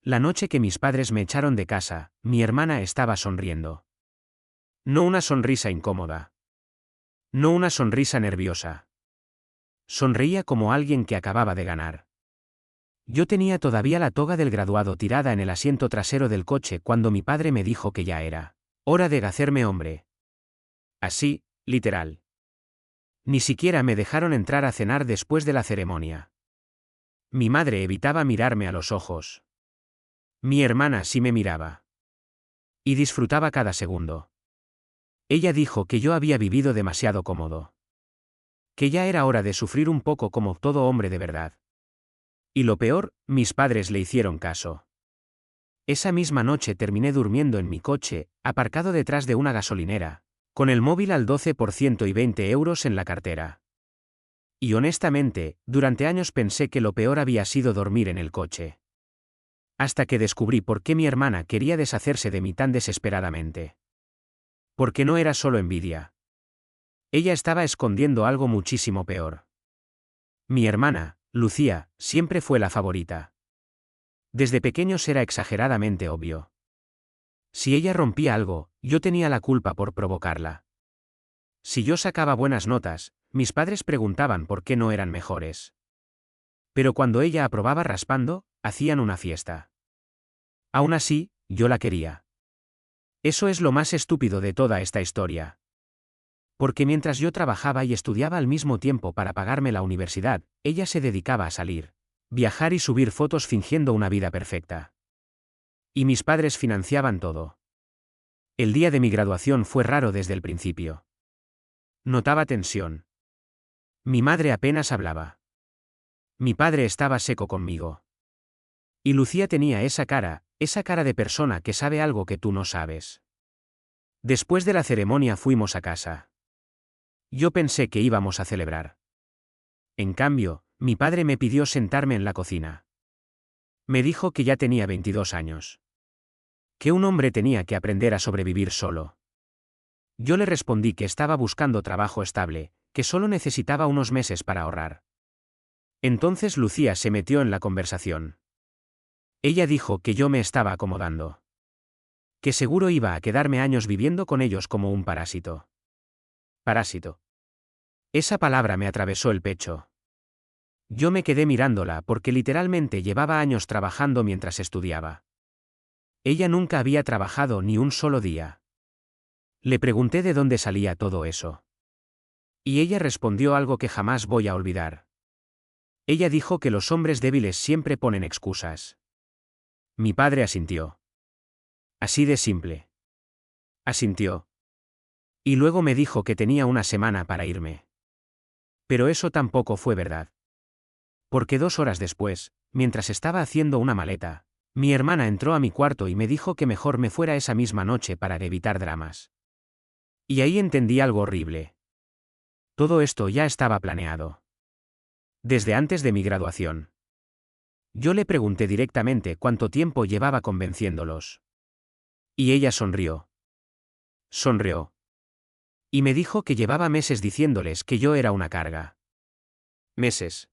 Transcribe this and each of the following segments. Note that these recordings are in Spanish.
La noche que mis padres me echaron de casa, mi hermana estaba sonriendo. No una sonrisa incómoda. No una sonrisa nerviosa. Sonreía como alguien que acababa de ganar. Yo tenía todavía la toga del graduado tirada en el asiento trasero del coche cuando mi padre me dijo que ya era hora de hacerme hombre. Así, literal. Ni siquiera me dejaron entrar a cenar después de la ceremonia. Mi madre evitaba mirarme a los ojos. Mi hermana sí me miraba. Y disfrutaba cada segundo. Ella dijo que yo había vivido demasiado cómodo. Que ya era hora de sufrir un poco como todo hombre de verdad. Y lo peor, mis padres le hicieron caso. Esa misma noche terminé durmiendo en mi coche, aparcado detrás de una gasolinera, con el móvil al 12% y 20 euros en la cartera. Y honestamente, durante años pensé que lo peor había sido dormir en el coche. Hasta que descubrí por qué mi hermana quería deshacerse de mí tan desesperadamente. Porque no era solo envidia. Ella estaba escondiendo algo muchísimo peor. Mi hermana, Lucía, siempre fue la favorita. Desde pequeños era exageradamente obvio. Si ella rompía algo, yo tenía la culpa por provocarla. Si yo sacaba buenas notas, mis padres preguntaban por qué no eran mejores. Pero cuando ella aprobaba raspando, hacían una fiesta. Aún así, yo la quería. Eso es lo más estúpido de toda esta historia. Porque mientras yo trabajaba y estudiaba al mismo tiempo para pagarme la universidad, ella se dedicaba a salir, viajar y subir fotos fingiendo una vida perfecta. Y mis padres financiaban todo. El día de mi graduación fue raro desde el principio. Notaba tensión. Mi madre apenas hablaba. Mi padre estaba seco conmigo. Y Lucía tenía esa cara de persona que sabe algo que tú no sabes. Después de la ceremonia fuimos a casa. Yo pensé que íbamos a celebrar. En cambio, mi padre me pidió sentarme en la cocina. Me dijo que ya tenía 22 años. Que un hombre tenía que aprender a sobrevivir solo. Yo le respondí que estaba buscando trabajo estable, que solo necesitaba unos meses para ahorrar. Entonces Lucía se metió en la conversación. Ella dijo que yo me estaba acomodando. Que seguro iba a quedarme años viviendo con ellos como un parásito. Parásito. Esa palabra me atravesó el pecho. Yo me quedé mirándola porque literalmente llevaba años trabajando mientras estudiaba. Ella nunca había trabajado ni un solo día. Le pregunté de dónde salía todo eso. Y ella respondió algo que jamás voy a olvidar. Ella dijo que los hombres débiles siempre ponen excusas. Mi padre asintió. Así de simple. Asintió. Y luego me dijo que tenía una semana para irme. Pero eso tampoco fue verdad. Porque 2 horas después, mientras estaba haciendo una maleta, mi hermana entró a mi cuarto y me dijo que mejor me fuera esa misma noche para evitar dramas. Y ahí entendí algo horrible. Todo esto ya estaba planeado. Desde antes de mi graduación. Yo le pregunté directamente cuánto tiempo llevaba convenciéndolos. Y ella sonrió. Sonrió. Y me dijo que llevaba meses diciéndoles que yo era una carga. Meses.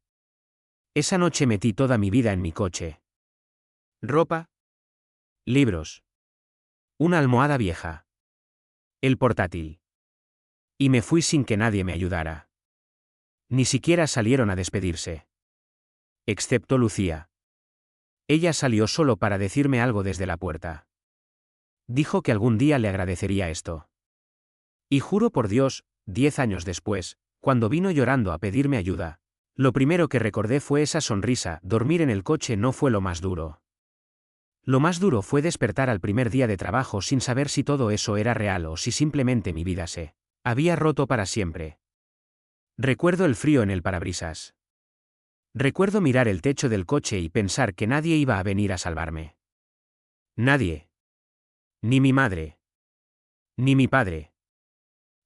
Esa noche metí toda mi vida en mi coche. Ropa. Libros. Una almohada vieja. El portátil. Y me fui sin que nadie me ayudara. Ni siquiera salieron a despedirse. Excepto Lucía. Ella salió solo para decirme algo desde la puerta. Dijo que algún día le agradecería esto. Y juro por Dios, 10 años después, cuando vino llorando a pedirme ayuda, lo primero que recordé fue esa sonrisa. Dormir en el coche no fue lo más duro. Lo más duro fue despertar al primer día de trabajo sin saber si todo eso era real o si simplemente mi vida se había roto para siempre. Recuerdo el frío en el parabrisas. Recuerdo mirar el techo del coche y pensar que nadie iba a venir a salvarme. Nadie. Ni mi madre. Ni mi padre.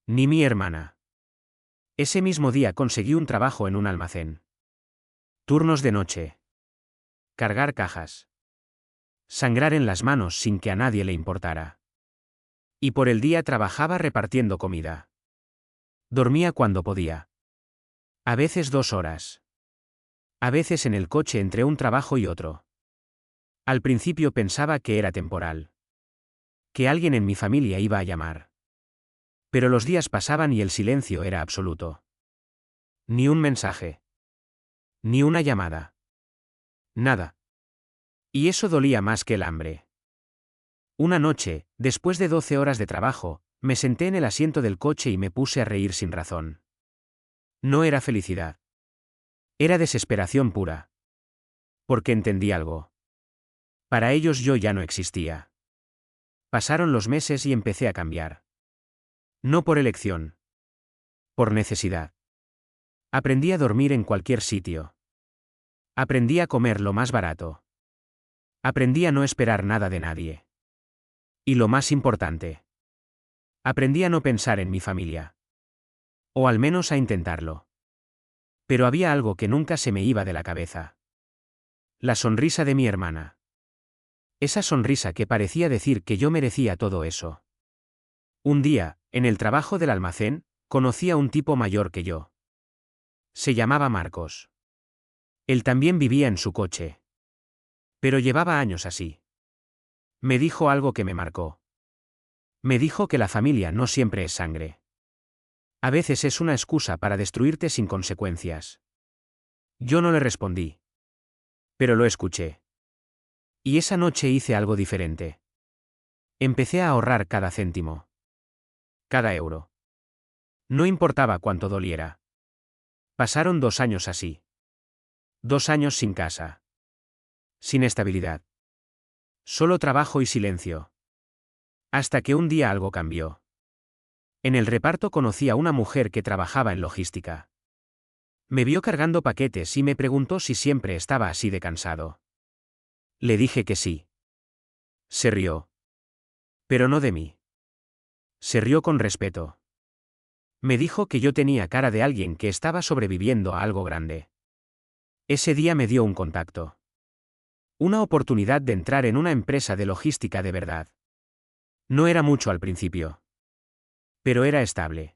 Ni mi hermana. Ese mismo día conseguí un trabajo en un almacén. Turnos de noche. Cargar cajas. Sangrar en las manos sin que a nadie le importara. Y por el día trabajaba repartiendo comida. Dormía cuando podía. A veces 2 horas. A veces en el coche entre un trabajo y otro. Al principio pensaba que era temporal. Que alguien en mi familia iba a llamar. Pero los días pasaban y el silencio era absoluto. Ni un mensaje. Ni una llamada. Nada. Y eso dolía más que el hambre. Una noche, después de 12 horas de trabajo, me senté en el asiento del coche y me puse a reír sin razón. No era felicidad. Era desesperación pura. Porque entendí algo. Para ellos yo ya no existía. Pasaron los meses y empecé a cambiar. No por elección. Por necesidad. Aprendí a dormir en cualquier sitio. Aprendí a comer lo más barato. Aprendí a no esperar nada de nadie. Y lo más importante. Aprendí a no pensar en mi familia. O al menos a intentarlo. Pero había algo que nunca se me iba de la cabeza. La sonrisa de mi hermana. Esa sonrisa que parecía decir que yo merecía todo eso. Un día, en el trabajo del almacén, conocí a un tipo mayor que yo. Se llamaba Marcos. Él también vivía en su coche. Pero llevaba años así. Me dijo algo que me marcó. Me dijo que la familia no siempre es sangre. A veces es una excusa para destruirte sin consecuencias. Yo no le respondí. Pero lo escuché. Y esa noche hice algo diferente. Empecé a ahorrar cada céntimo. Cada euro. No importaba cuánto doliera. Pasaron 2 años así. 2 años sin casa. Sin estabilidad. Solo trabajo y silencio. Hasta que un día algo cambió. En el reparto conocí a una mujer que trabajaba en logística. Me vio cargando paquetes y me preguntó si siempre estaba así de cansado. Le dije que sí. Se rió. Pero no de mí. Se rió con respeto. Me dijo que yo tenía cara de alguien que estaba sobreviviendo a algo grande. Ese día me dio un contacto. Una oportunidad de entrar en una empresa de logística de verdad. No era mucho al principio. Pero era estable.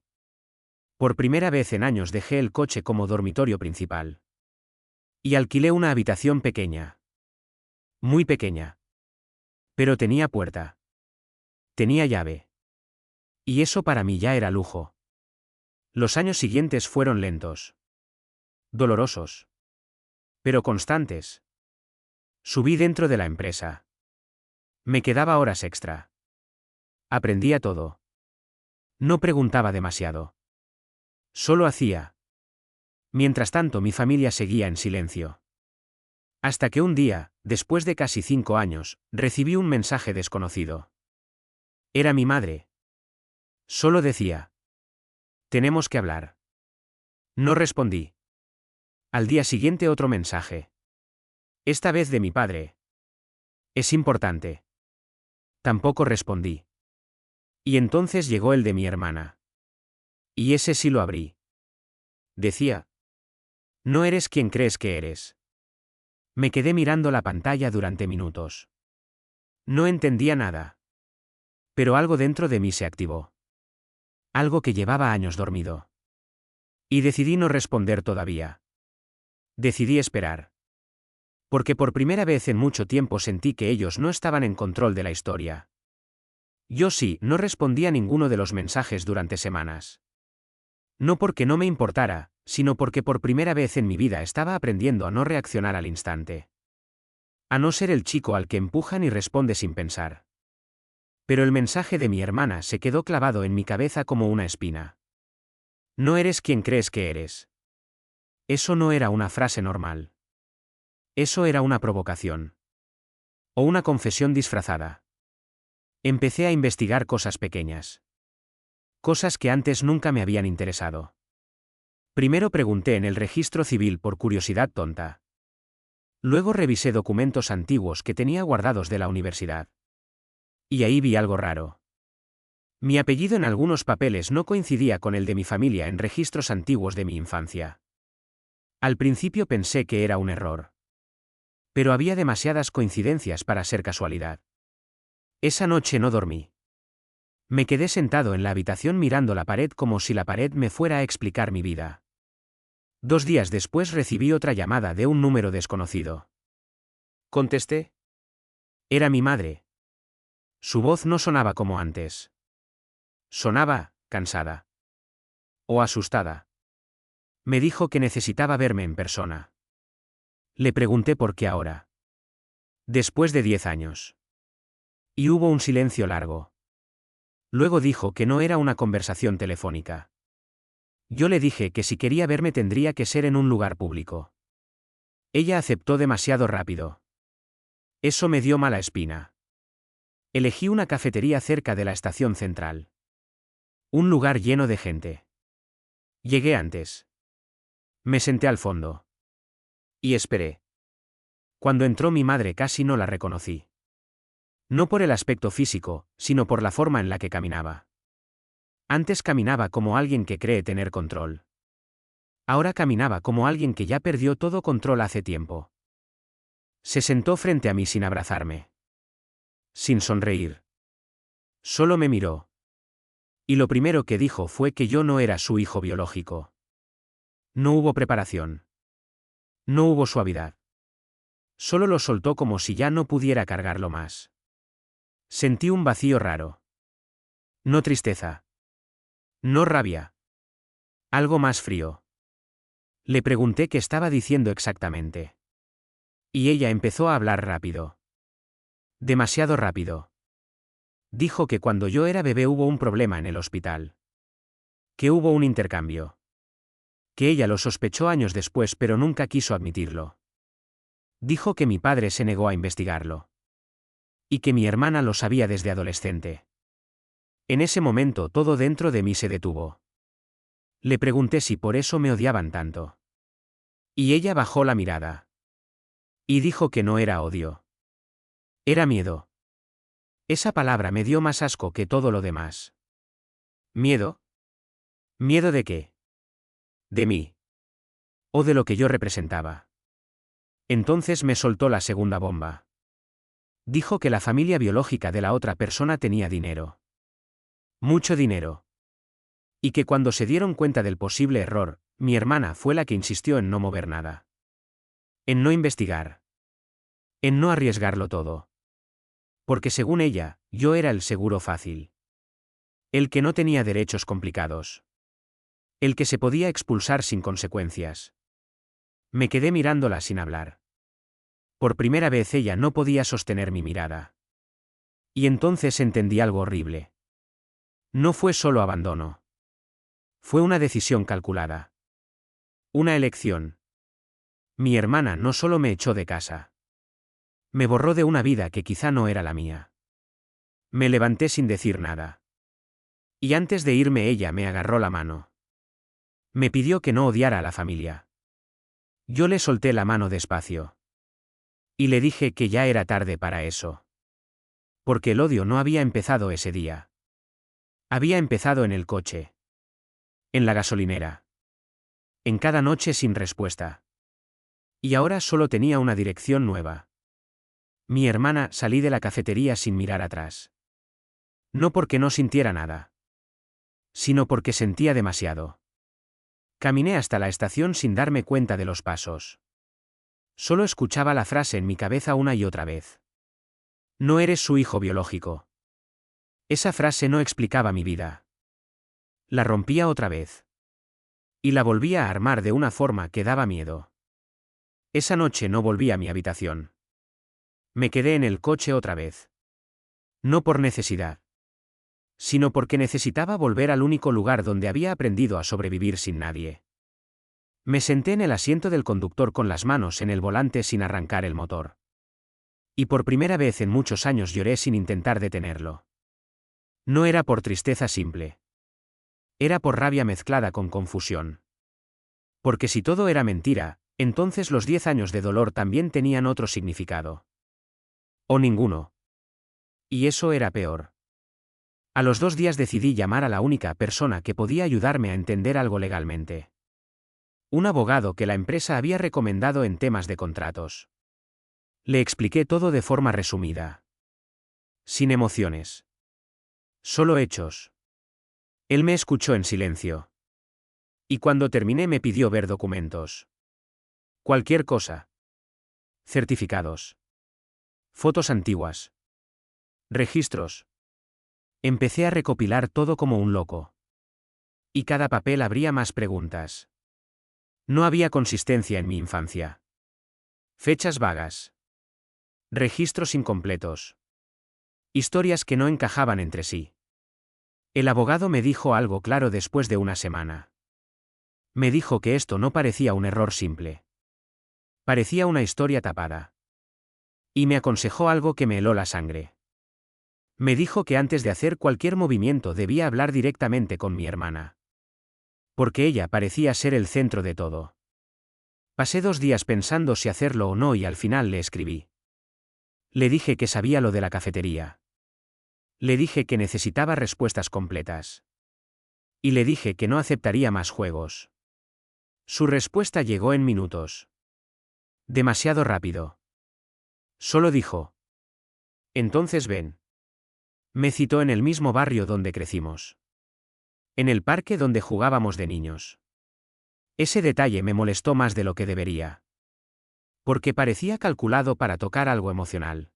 Por primera vez en años dejé el coche como dormitorio principal. Y alquilé una habitación pequeña. Muy pequeña. Pero tenía puerta. Tenía llave. Y eso para mí ya era lujo. Los años siguientes fueron lentos. Dolorosos. Pero constantes. Subí dentro de la empresa. Me quedaba horas extra. Aprendía todo. No preguntaba demasiado. Solo hacía. Mientras tanto mi familia seguía en silencio. Hasta que un día, después de casi 5 años, recibí un mensaje desconocido. Era mi madre. Solo decía. Tenemos que hablar. No respondí. Al día siguiente otro mensaje. Esta vez de mi padre. Es importante. Tampoco respondí. Y entonces llegó el de mi hermana. Y ese sí lo abrí. Decía. No eres quien crees que eres. Me quedé mirando la pantalla durante minutos. No entendía nada. Pero algo dentro de mí se activó. Algo que llevaba años dormido. Y decidí no responder todavía. Decidí esperar. Porque por primera vez en mucho tiempo sentí que ellos no estaban en control de la historia. Yo sí, no respondí a ninguno de los mensajes durante semanas. No porque no me importara, sino porque por primera vez en mi vida estaba aprendiendo a no reaccionar al instante. A no ser el chico al que empujan y responde sin pensar. Pero el mensaje de mi hermana se quedó clavado en mi cabeza como una espina. No eres quien crees que eres. Eso no era una frase normal. Eso era una provocación. O una confesión disfrazada. Empecé a investigar cosas pequeñas. Cosas que antes nunca me habían interesado. Primero pregunté en el registro civil por curiosidad tonta. Luego revisé documentos antiguos que tenía guardados de la universidad. Y ahí vi algo raro. Mi apellido en algunos papeles no coincidía con el de mi familia en registros antiguos de mi infancia. Al principio pensé que era un error. Pero había demasiadas coincidencias para ser casualidad. Esa noche no dormí. Me quedé sentado en la habitación mirando la pared como si la pared me fuera a explicar mi vida. 2 días después recibí otra llamada de un número desconocido. Contesté. Era mi madre. Su voz no sonaba como antes. Sonaba, cansada. O asustada. Me dijo que necesitaba verme en persona. Le pregunté por qué ahora. Después de 10 años. Y hubo un silencio largo. Luego dijo que no era una conversación telefónica. Yo le dije que si quería verme tendría que ser en un lugar público. Ella aceptó demasiado rápido. Eso me dio mala espina. Elegí una cafetería cerca de la estación central. Un lugar lleno de gente. Llegué antes. Me senté al fondo. Y esperé. Cuando entró mi madre casi no la reconocí. No por el aspecto físico, sino por la forma en la que caminaba. Antes caminaba como alguien que cree tener control. Ahora caminaba como alguien que ya perdió todo control hace tiempo. Se sentó frente a mí sin abrazarme. Sin sonreír. Solo me miró. Y lo primero que dijo fue que yo no era su hijo biológico. No hubo preparación. No hubo suavidad. Solo lo soltó como si ya no pudiera cargarlo más. Sentí un vacío raro. No tristeza. No rabia. Algo más frío. Le pregunté qué estaba diciendo exactamente. Y ella empezó a hablar rápido. Demasiado rápido. Dijo que cuando yo era bebé hubo un problema en el hospital. Que hubo un intercambio. Que ella lo sospechó años después pero nunca quiso admitirlo. Dijo que mi padre se negó a investigarlo. Y que mi hermana lo sabía desde adolescente. En ese momento todo dentro de mí se detuvo. Le pregunté si por eso me odiaban tanto. Y ella bajó la mirada. Y dijo que no era odio. Era miedo. Esa palabra me dio más asco que todo lo demás. ¿Miedo? ¿Miedo de qué? ¿De mí? ¿O de lo que yo representaba? Entonces me soltó la segunda bomba. Dijo que la familia biológica de la otra persona tenía dinero. Mucho dinero. Y que cuando se dieron cuenta del posible error, mi hermana fue la que insistió en no mover nada. En no investigar. En no arriesgarlo todo. Porque según ella, yo era el seguro fácil. El que no tenía derechos complicados. El que se podía expulsar sin consecuencias. Me quedé mirándola sin hablar. Por primera vez ella no podía sostener mi mirada. Y entonces entendí algo horrible. No fue solo abandono. Fue una decisión calculada. Una elección. Mi hermana no solo me echó de casa. Me borró de una vida que quizá no era la mía. Me levanté sin decir nada. Y antes de irme ella me agarró la mano. Me pidió que no odiara a la familia. Yo le solté la mano despacio. Y le dije que ya era tarde para eso. Porque el odio no había empezado ese día. Había empezado en el coche. En la gasolinera. En cada noche sin respuesta. Y ahora solo tenía una dirección nueva. Mi hermana, salí de la cafetería sin mirar atrás. No porque no sintiera nada. Sino porque sentía demasiado. Caminé hasta la estación sin darme cuenta de los pasos. Solo escuchaba la frase en mi cabeza una y otra vez. No eres su hijo biológico. Esa frase no explicaba mi vida. La rompía otra vez. Y la volvía a armar de una forma que daba miedo. Esa noche no volví a mi habitación. Me quedé en el coche otra vez. No por necesidad. Sino porque necesitaba volver al único lugar donde había aprendido a sobrevivir sin nadie. Me senté en el asiento del conductor con las manos en el volante sin arrancar el motor. Y por primera vez en muchos años lloré sin intentar detenerlo. No era por tristeza simple. Era por rabia mezclada con confusión. Porque si todo era mentira, entonces los 10 años de dolor también tenían otro significado. O ninguno. Y eso era peor. A los 2 días decidí llamar a la única persona que podía ayudarme a entender algo legalmente. Un abogado que la empresa había recomendado en temas de contratos. Le expliqué todo de forma resumida. Sin emociones. Solo hechos. Él me escuchó en silencio. Y cuando terminé me pidió ver documentos. Cualquier cosa. Certificados. Fotos antiguas. Registros. Empecé a recopilar todo como un loco. Y cada papel abría más preguntas. No había consistencia en mi infancia. Fechas vagas. Registros incompletos. Historias que no encajaban entre sí. El abogado me dijo algo claro después de una semana. Me dijo que esto no parecía un error simple. Parecía una historia tapada. Y me aconsejó algo que me heló la sangre. Me dijo que antes de hacer cualquier movimiento debía hablar directamente con mi hermana. Porque ella parecía ser el centro de todo. Pasé 2 días pensando si hacerlo o no y al final le escribí. Le dije que sabía lo de la cafetería. Le dije que necesitaba respuestas completas. Y le dije que no aceptaría más juegos. Su respuesta llegó en minutos. Demasiado rápido. Solo dijo. Entonces ven. Me citó en el mismo barrio donde crecimos. En el parque donde jugábamos de niños. Ese detalle me molestó más de lo que debería. Porque parecía calculado para tocar algo emocional.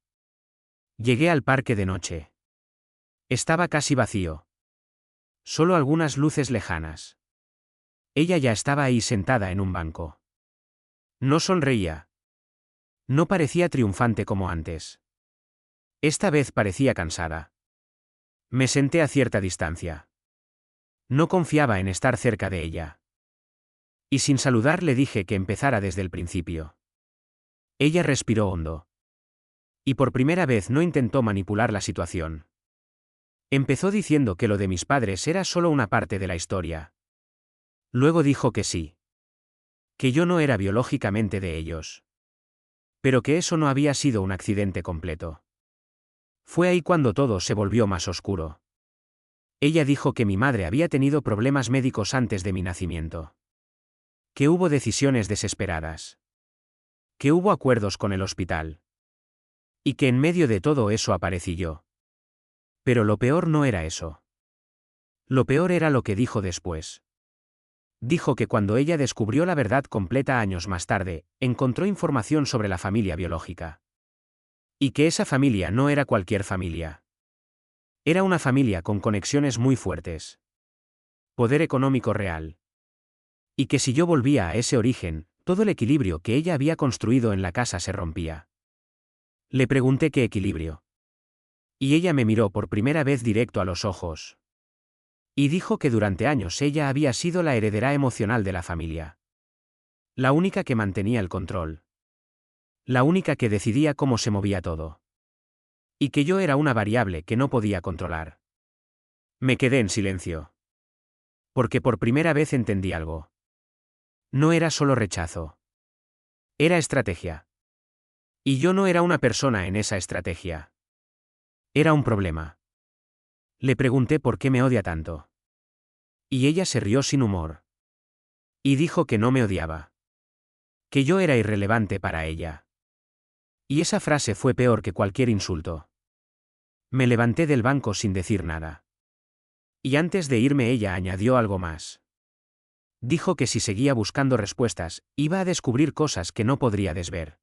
Llegué al parque de noche. Estaba casi vacío. Solo algunas luces lejanas. Ella ya estaba ahí sentada en un banco. No sonreía. No parecía triunfante como antes. Esta vez parecía cansada. Me senté a cierta distancia. No confiaba en estar cerca de ella. Y sin saludar le dije que empezara desde el principio. Ella respiró hondo. Y por primera vez no intentó manipular la situación. Empezó diciendo que lo de mis padres era solo una parte de la historia. Luego dijo que sí. Que yo no era biológicamente de ellos. Pero que eso no había sido un accidente completo. Fue ahí cuando todo se volvió más oscuro. Ella dijo que mi madre había tenido problemas médicos antes de mi nacimiento. Que hubo decisiones desesperadas. Que hubo acuerdos con el hospital. Y que en medio de todo eso aparecí yo. Pero lo peor no era eso. Lo peor era lo que dijo después. Dijo que cuando ella descubrió la verdad completa años más tarde, encontró información sobre la familia biológica. Y que esa familia no era cualquier familia. Era una familia con conexiones muy fuertes. Poder económico real. Y que si yo volvía a ese origen, todo el equilibrio que ella había construido en la casa se rompía. Le pregunté qué equilibrio. Y ella me miró por primera vez directo a los ojos. Y dijo que durante años ella había sido la heredera emocional de la familia. La única que mantenía el control. La única que decidía cómo se movía todo. Y que yo era una variable que no podía controlar. Me quedé en silencio. Porque por primera vez entendí algo. No era solo rechazo. Era estrategia. Y yo no era una persona en esa estrategia. Era un problema. Le pregunté por qué me odia tanto. Y ella se rió sin humor. Y dijo que no me odiaba. Que yo era irrelevante para ella. Y esa frase fue peor que cualquier insulto. Me levanté del banco sin decir nada. Y antes de irme ella añadió algo más. Dijo que si seguía buscando respuestas, iba a descubrir cosas que no podría desver.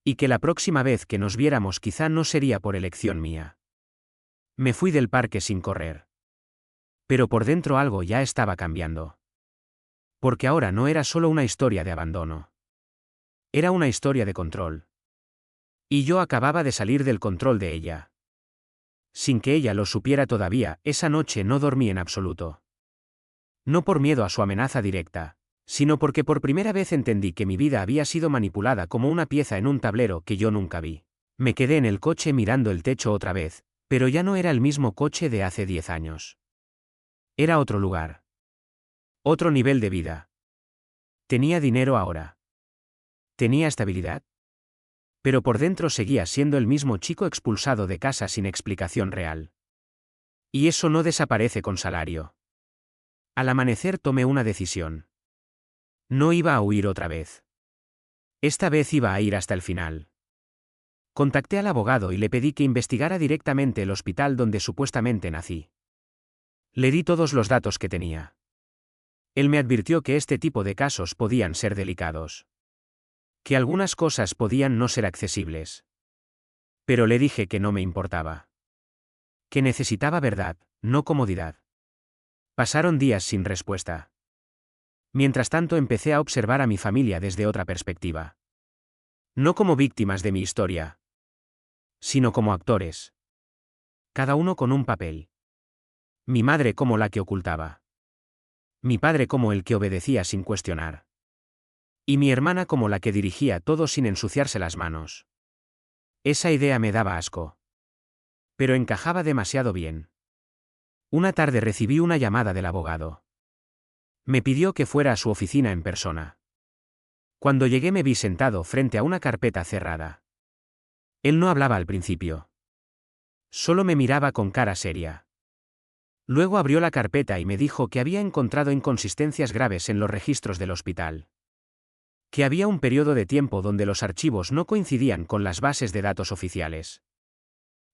Y que la próxima vez que nos viéramos quizá no sería por elección mía. Me fui del parque sin correr. Pero por dentro algo ya estaba cambiando. Porque ahora no era solo una historia de abandono. Era una historia de control. Y yo acababa de salir del control de ella. Sin que ella lo supiera todavía, esa noche no dormí en absoluto. No por miedo a su amenaza directa, sino porque por primera vez entendí que mi vida había sido manipulada como una pieza en un tablero que yo nunca vi. Me quedé en el coche mirando el techo otra vez, pero ya no era el mismo coche de hace 10 años. Era otro lugar. Otro nivel de vida. Tenía dinero ahora. Tenía estabilidad. Pero por dentro seguía siendo el mismo chico expulsado de casa sin explicación real. Y eso no desaparece con salario. Al amanecer tomé una decisión. No iba a huir otra vez. Esta vez iba a ir hasta el final. Contacté al abogado y le pedí que investigara directamente el hospital donde supuestamente nací. Le di todos los datos que tenía. Él me advirtió que este tipo de casos podían ser delicados. Que algunas cosas podían no ser accesibles. Pero le dije que no me importaba. Que necesitaba verdad, no comodidad. Pasaron días sin respuesta. Mientras tanto empecé a observar a mi familia desde otra perspectiva. No como víctimas de mi historia, sino como actores. Cada uno con un papel. Mi madre como la que ocultaba. Mi padre como el que obedecía sin cuestionar. Y mi hermana como la que dirigía todo sin ensuciarse las manos. Esa idea me daba asco. Pero encajaba demasiado bien. Una tarde recibí una llamada del abogado. Me pidió que fuera a su oficina en persona. Cuando llegué me vi sentado frente a una carpeta cerrada. Él no hablaba al principio. Solo me miraba con cara seria. Luego abrió la carpeta y me dijo que había encontrado inconsistencias graves en los registros del hospital. Que había un periodo de tiempo donde los archivos no coincidían con las bases de datos oficiales.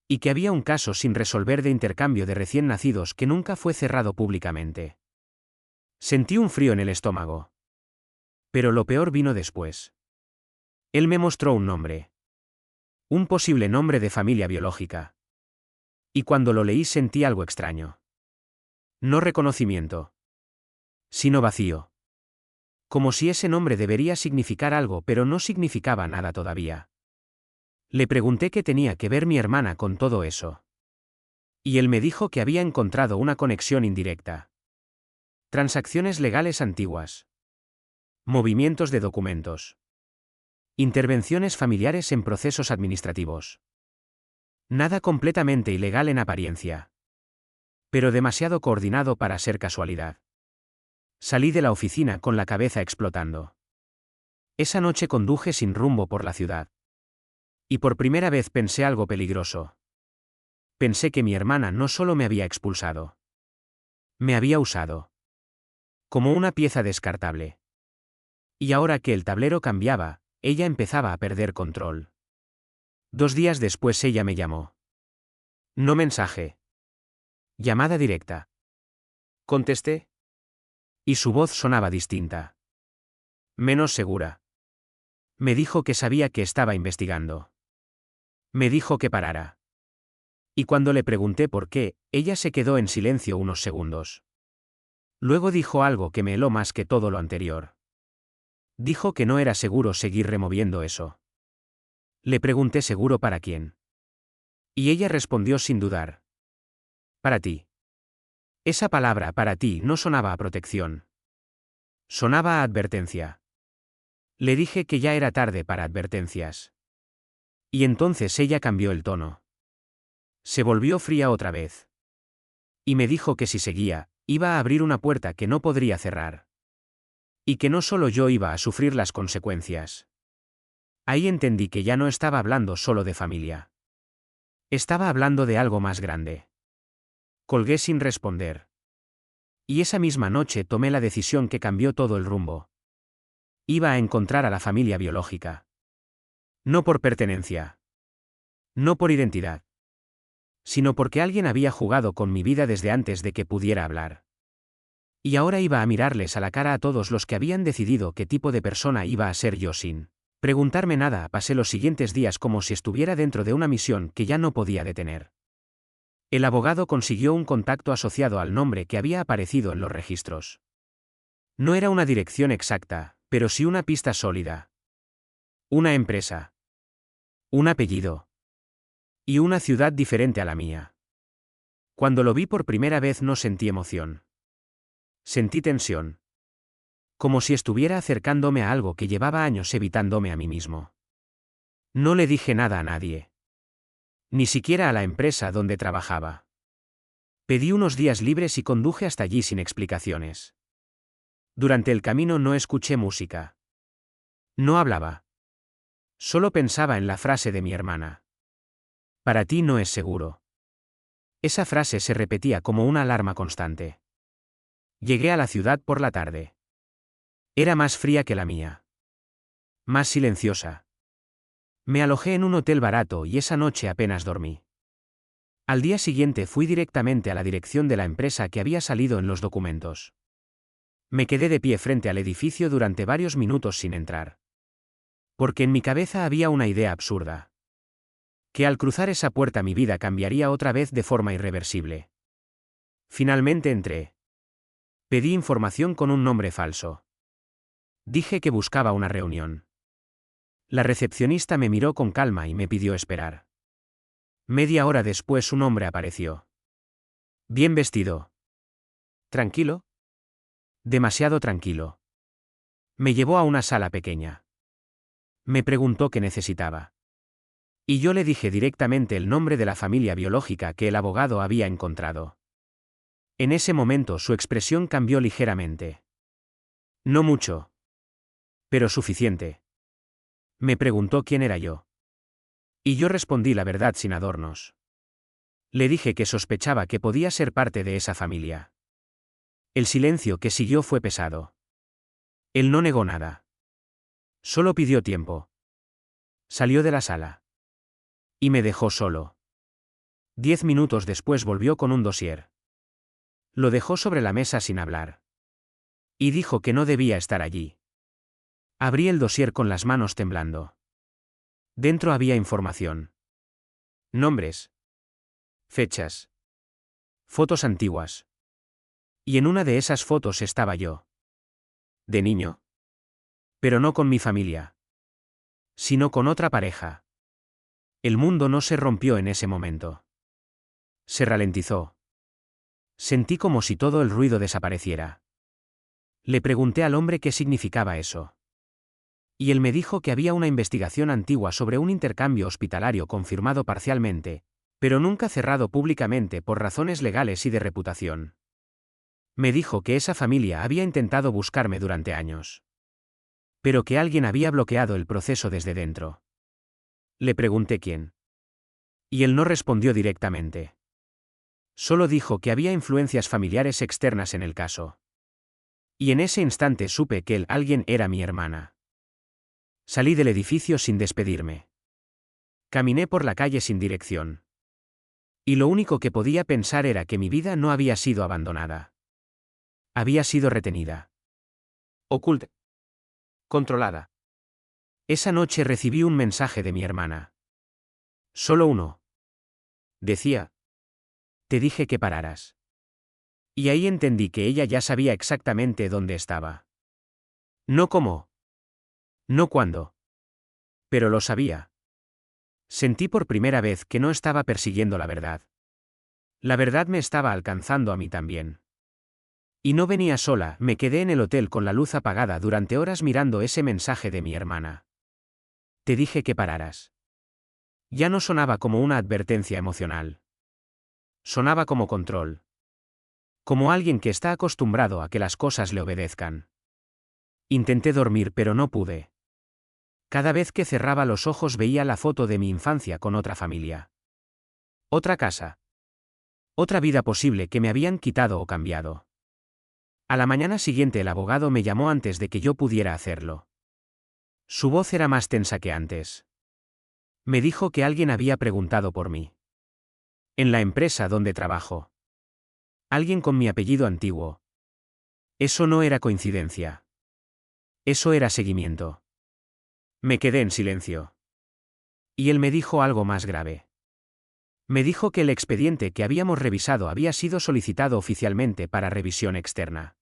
Y que había un caso sin resolver de intercambio de recién nacidos que nunca fue cerrado públicamente. Sentí un frío en el estómago. Pero lo peor vino después. Él me mostró un nombre. Un posible nombre de familia biológica. Y cuando lo leí sentí algo extraño. No reconocimiento. Sino vacío. Como si ese nombre debería significar algo, pero no significaba nada todavía. Le pregunté qué tenía que ver mi hermana con todo eso. Y él me dijo que había encontrado una conexión indirecta. Transacciones legales antiguas. Movimientos de documentos. Intervenciones familiares en procesos administrativos. Nada completamente ilegal en apariencia. Pero demasiado coordinado para ser casualidad. Salí de la oficina con la cabeza explotando. Esa noche conduje sin rumbo por la ciudad. Y por primera vez pensé algo peligroso. Pensé que mi hermana no solo me había expulsado. Me había usado. Como una pieza descartable. Y ahora que el tablero cambiaba, ella empezaba a perder control. 2 días después ella me llamó. No mensaje. Llamada directa. Contesté. Y su voz sonaba distinta. Menos segura. Me dijo que sabía que estaba investigando. Me dijo que parara. Y cuando le pregunté por qué, ella se quedó en silencio unos segundos. Luego dijo algo que me heló más que todo lo anterior. Dijo que no era seguro seguir removiendo eso. Le pregunté seguro para quién. Y ella respondió sin dudar. Para ti. Esa palabra para ti no sonaba a protección. Sonaba a advertencia. Le dije que ya era tarde para advertencias. Y entonces ella cambió el tono. Se volvió fría otra vez. Y me dijo que si seguía, iba a abrir una puerta que no podría cerrar. Y que no solo yo iba a sufrir las consecuencias. Ahí entendí que ya no estaba hablando solo de familia. Estaba hablando de algo más grande. Colgué sin responder. Y esa misma noche tomé la decisión que cambió todo el rumbo. Iba a encontrar a la familia biológica. No por pertenencia. No por identidad. Sino porque alguien había jugado con mi vida desde antes de que pudiera hablar. Y ahora iba a mirarles a la cara a todos los que habían decidido qué tipo de persona iba a ser yo sin preguntarme nada. Pasé los siguientes días como si estuviera dentro de una misión que ya no podía detener. El abogado consiguió un contacto asociado al nombre que había aparecido en los registros. No era una dirección exacta, pero sí una pista sólida. Una empresa. Un apellido. Y una ciudad diferente a la mía. Cuando lo vi por primera vez no sentí emoción. Sentí tensión. Como si estuviera acercándome a algo que llevaba años evitándome a mí mismo. No le dije nada a nadie. Ni siquiera a la empresa donde trabajaba. Pedí unos días libres y conduje hasta allí sin explicaciones. Durante el camino no escuché música. No hablaba. Solo pensaba en la frase de mi hermana. Para ti no es seguro. Esa frase se repetía como una alarma constante. Llegué a la ciudad por la tarde. Era más fría que la mía. Más silenciosa. Me alojé en un hotel barato y esa noche apenas dormí. Al día siguiente fui directamente a la dirección de la empresa que había salido en los documentos. Me quedé de pie frente al edificio durante varios minutos sin entrar. Porque en mi cabeza había una idea absurda. Que al cruzar esa puerta mi vida cambiaría otra vez de forma irreversible. Finalmente entré. Pedí información con un nombre falso. Dije que buscaba una reunión. La recepcionista me miró con calma y me pidió esperar. Media hora después un hombre apareció. Bien vestido. ¿Tranquilo? Demasiado tranquilo. Me llevó a una sala pequeña. Me preguntó qué necesitaba. Y yo le dije directamente el nombre de la familia biológica que el abogado había encontrado. En ese momento su expresión cambió ligeramente. No mucho. Pero suficiente. Me preguntó quién era yo. Y yo respondí la verdad sin adornos. Le dije que sospechaba que podía ser parte de esa familia. El silencio que siguió fue pesado. Él no negó nada. Solo pidió tiempo. Salió de la sala. Y me dejó solo. 10 minutos después volvió con un dossier. Lo dejó sobre la mesa sin hablar. Y dijo que no debía estar allí. Abrí el dossier con las manos temblando. Dentro había información. Nombres. Fechas. Fotos antiguas. Y en una de esas fotos estaba yo. De niño. Pero no con mi familia. Sino con otra pareja. El mundo no se rompió en ese momento. Se ralentizó. Sentí como si todo el ruido desapareciera. Le pregunté al hombre qué significaba eso. Y él me dijo que había una investigación antigua sobre un intercambio hospitalario confirmado parcialmente, pero nunca cerrado públicamente por razones legales y de reputación. Me dijo que esa familia había intentado buscarme durante años. Pero que alguien había bloqueado el proceso desde dentro. Le pregunté quién. Y él no respondió directamente. Solo dijo que había influencias familiares externas en el caso. Y en ese instante supe que el alguien era mi hermana. Salí del edificio sin despedirme. Caminé por la calle sin dirección. Y lo único que podía pensar era que mi vida no había sido abandonada. Había sido retenida. Oculta. Controlada. Esa noche recibí un mensaje de mi hermana. Solo uno. Decía. Te dije que pararas. Y ahí entendí que ella ya sabía exactamente dónde estaba. No cómo. No cuándo. Pero lo sabía. Sentí por primera vez que no estaba persiguiendo la verdad. La verdad me estaba alcanzando a mí también. Y no venía sola, me quedé en el hotel con la luz apagada durante horas mirando ese mensaje de mi hermana. Te dije que pararas. Ya no sonaba como una advertencia emocional. Sonaba como control. Como alguien que está acostumbrado a que las cosas le obedezcan. Intenté dormir pero no pude. Cada vez que cerraba los ojos veía la foto de mi infancia con otra familia. Otra casa. Otra vida posible que me habían quitado o cambiado. A la mañana siguiente el abogado me llamó antes de que yo pudiera hacerlo. Su voz era más tensa que antes. Me dijo que alguien había preguntado por mí. En la empresa donde trabajo. Alguien con mi apellido antiguo. Eso no era coincidencia. Eso era seguimiento. Me quedé en silencio. Y él me dijo algo más grave. Me dijo que el expediente que habíamos revisado había sido solicitado oficialmente para revisión externa.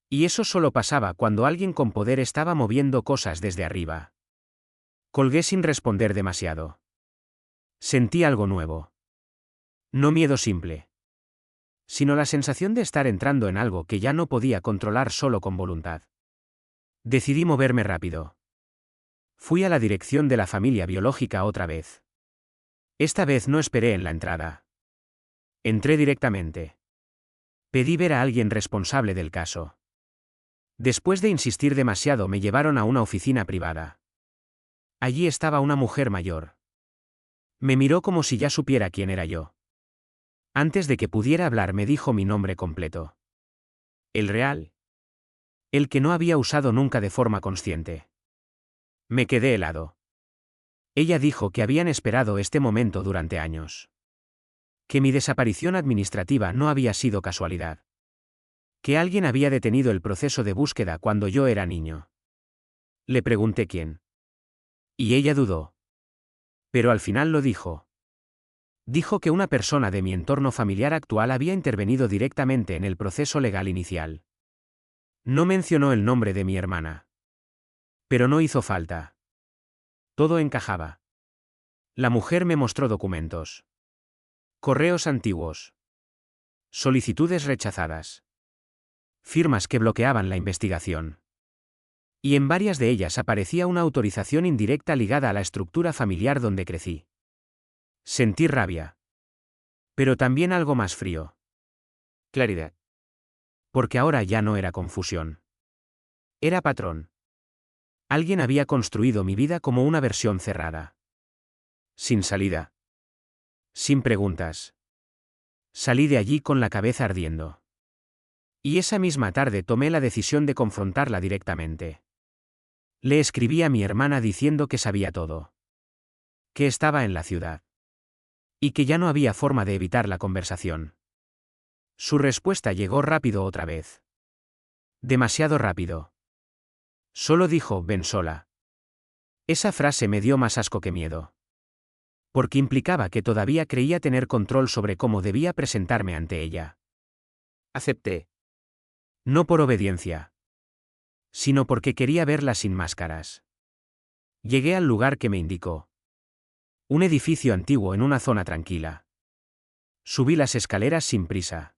Y eso solo pasaba cuando alguien con poder estaba moviendo cosas desde arriba. Colgué sin responder demasiado. Sentí algo nuevo. No miedo simple. Sino la sensación de estar entrando en algo que ya no podía controlar solo con voluntad. Decidí moverme rápido. Fui a la dirección de la familia biológica otra vez. Esta vez no esperé en la entrada. Entré directamente. Pedí ver a alguien responsable del caso. Después de insistir demasiado me llevaron a una oficina privada. Allí estaba una mujer mayor. Me miró como si ya supiera quién era yo. Antes de que pudiera hablar me dijo mi nombre completo. El real. El que no había usado nunca de forma consciente. Me quedé helado. Ella dijo que habían esperado este momento durante años. Que mi desaparición administrativa no había sido casualidad. Que alguien había detenido el proceso de búsqueda cuando yo era niño. Le pregunté quién. Y ella dudó. Pero al final lo dijo. Dijo que una persona de mi entorno familiar actual había intervenido directamente en el proceso legal inicial. No mencionó el nombre de mi hermana. Pero no hizo falta. Todo encajaba. La mujer me mostró documentos. Correos antiguos. Solicitudes rechazadas. Firmas que bloqueaban la investigación. Y en varias de ellas aparecía una autorización indirecta ligada a la estructura familiar donde crecí. Sentí rabia. Pero también algo más frío. Claridad. Porque ahora ya no era confusión. Era patrón. Alguien había construido mi vida como una versión cerrada. Sin salida. Sin preguntas. Salí de allí con la cabeza ardiendo. Y esa misma tarde tomé la decisión de confrontarla directamente. Le escribí a mi hermana diciendo que sabía todo. Que estaba en la ciudad. Y que ya no había forma de evitar la conversación. Su respuesta llegó rápido otra vez. Demasiado rápido. Solo dijo, ven sola. Esa frase me dio más asco que miedo. Porque implicaba que todavía creía tener control sobre cómo debía presentarme ante ella. Acepté. No por obediencia. Sino porque quería verla sin máscaras. Llegué al lugar que me indicó. Un edificio antiguo en una zona tranquila. Subí las escaleras sin prisa.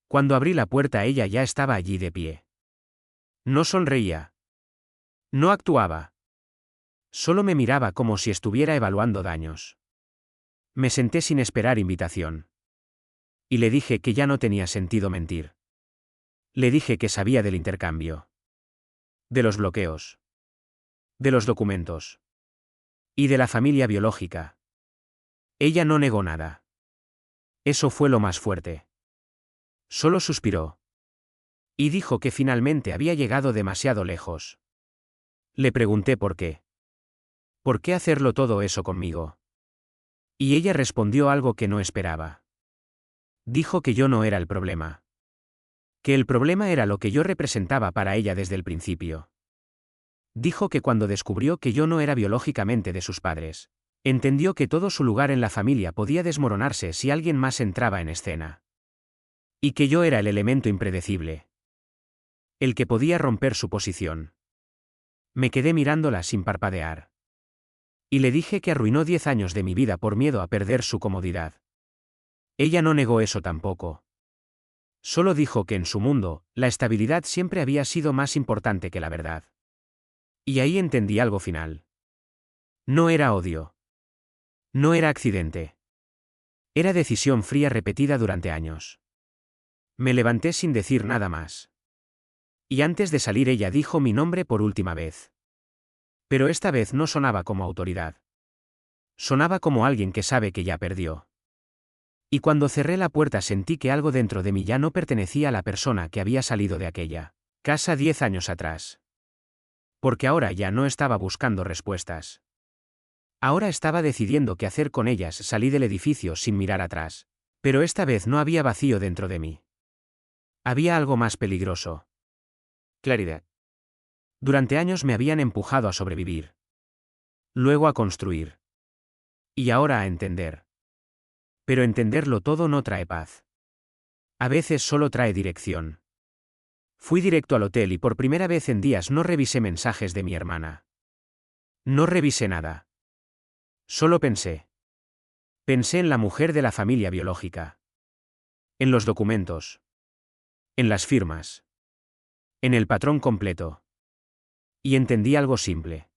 Cuando abrí la puerta ella ya estaba allí de pie. No sonreía. No actuaba. Solo me miraba como si estuviera evaluando daños. Me senté sin esperar invitación. Y le dije que ya no tenía sentido mentir. Le dije que sabía del intercambio. De los bloqueos. De los documentos. Y de la familia biológica. Ella no negó nada. Eso fue lo más fuerte. Solo suspiró. Y dijo que finalmente había llegado demasiado lejos. Le pregunté por qué. ¿Por qué hacerlo todo eso conmigo? Y ella respondió algo que no esperaba. Dijo que yo no era el problema. Que el problema era lo que yo representaba para ella desde el principio. Dijo que cuando descubrió que yo no era biológicamente de sus padres, entendió que todo su lugar en la familia podía desmoronarse si alguien más entraba en escena. Y que yo era el elemento impredecible. El que podía romper su posición. Me quedé mirándola sin parpadear. Y le dije que arruinó 10 años de mi vida por miedo a perder su comodidad. Ella no negó eso tampoco. Solo dijo que en su mundo, la estabilidad siempre había sido más importante que la verdad. Y ahí entendí algo final. No era odio. No era accidente. Era decisión fría repetida durante años. Me levanté sin decir nada más. Y antes de salir ella dijo mi nombre por última vez. Pero esta vez no sonaba como autoridad. Sonaba como alguien que sabe que ya perdió. Y cuando cerré la puerta sentí que algo dentro de mí ya no pertenecía a la persona que había salido de aquella casa 10 años atrás. Porque ahora ya no estaba buscando respuestas. Ahora estaba decidiendo qué hacer con ellas. Salí del edificio sin mirar atrás. Pero esta vez no había vacío dentro de mí. Había algo más peligroso. Claridad. Durante años me habían empujado a sobrevivir. Luego a construir. Y ahora a entender. Pero entenderlo todo no trae paz. A veces solo trae dirección. Fui directo al hotel y por primera vez en días no revisé mensajes de mi hermana. No revisé nada. Solo pensé. Pensé en la mujer de la familia biológica. En los documentos. En las firmas. En el patrón completo. Y entendí algo simple.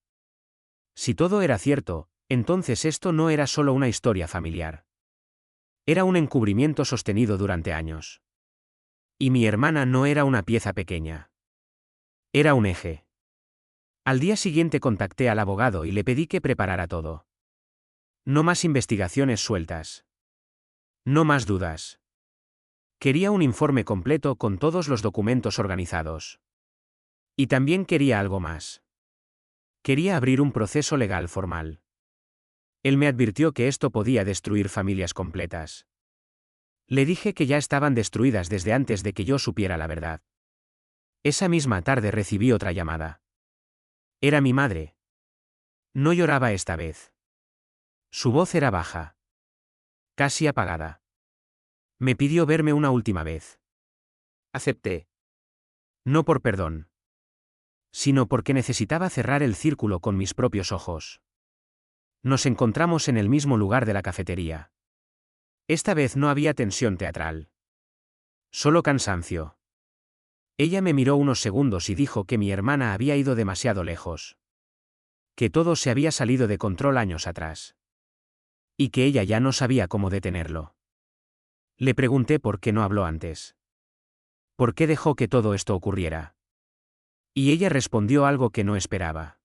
Si todo era cierto, entonces esto no era solo una historia familiar. Era un encubrimiento sostenido durante años. Y mi hermana no era una pieza pequeña. Era un eje. Al día siguiente contacté al abogado y le pedí que preparara todo. No más investigaciones sueltas. No más dudas. Quería un informe completo con todos los documentos organizados. Y también quería algo más. Quería abrir un proceso legal formal. Él me advirtió que esto podía destruir familias completas. Le dije que ya estaban destruidas desde antes de que yo supiera la verdad. Esa misma tarde recibí otra llamada. Era mi madre. No lloraba esta vez. Su voz era baja, casi apagada. Me pidió verme una última vez. Acepté. No por perdón, sino porque necesitaba cerrar el círculo con mis propios ojos. Nos encontramos en el mismo lugar de la cafetería. Esta vez no había tensión teatral. Solo cansancio. Ella me miró unos segundos y dijo que mi hermana había ido demasiado lejos. Que todo se había salido de control años atrás. Y que ella ya no sabía cómo detenerlo. Le pregunté por qué no habló antes. ¿Por qué dejó que todo esto ocurriera? Y ella respondió algo que no esperaba.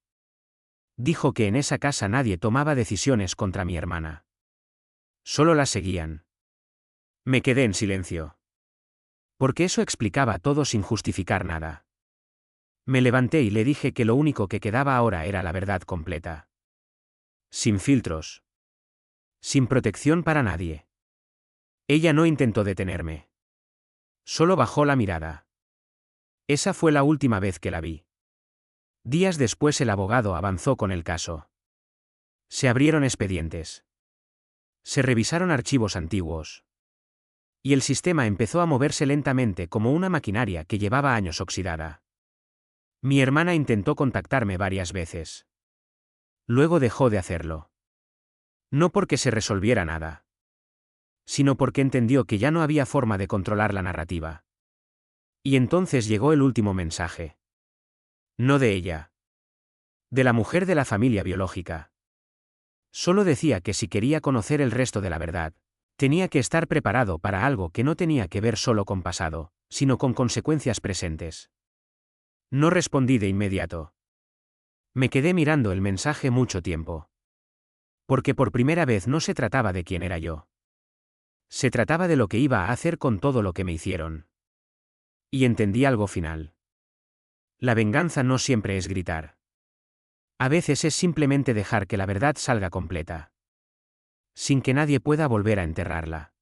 Dijo que en esa casa nadie tomaba decisiones contra mi hermana. Solo la seguían. Me quedé en silencio. Porque eso explicaba todo sin justificar nada. Me levanté y le dije que lo único que quedaba ahora era la verdad completa. Sin filtros. Sin protección para nadie. Ella no intentó detenerme. Solo bajó la mirada. Esa fue la última vez que la vi. Días después el abogado avanzó con el caso. Se abrieron expedientes. Se revisaron archivos antiguos. Y el sistema empezó a moverse lentamente como una maquinaria que llevaba años oxidada. Mi hermana intentó contactarme varias veces. Luego dejó de hacerlo. No porque se resolviera nada, sino porque entendió que ya no había forma de controlar la narrativa. Y entonces llegó el último mensaje. No de ella. De la mujer de la familia biológica. Solo decía que si quería conocer el resto de la verdad, tenía que estar preparado para algo que no tenía que ver solo con pasado, sino con consecuencias presentes. No respondí de inmediato. Me quedé mirando el mensaje mucho tiempo. Porque por primera vez no se trataba de quién era yo. Se trataba de lo que iba a hacer con todo lo que me hicieron. Y entendí algo final. La venganza no siempre es gritar. A veces es simplemente dejar que la verdad salga completa. Sin que nadie pueda volver a enterrarla.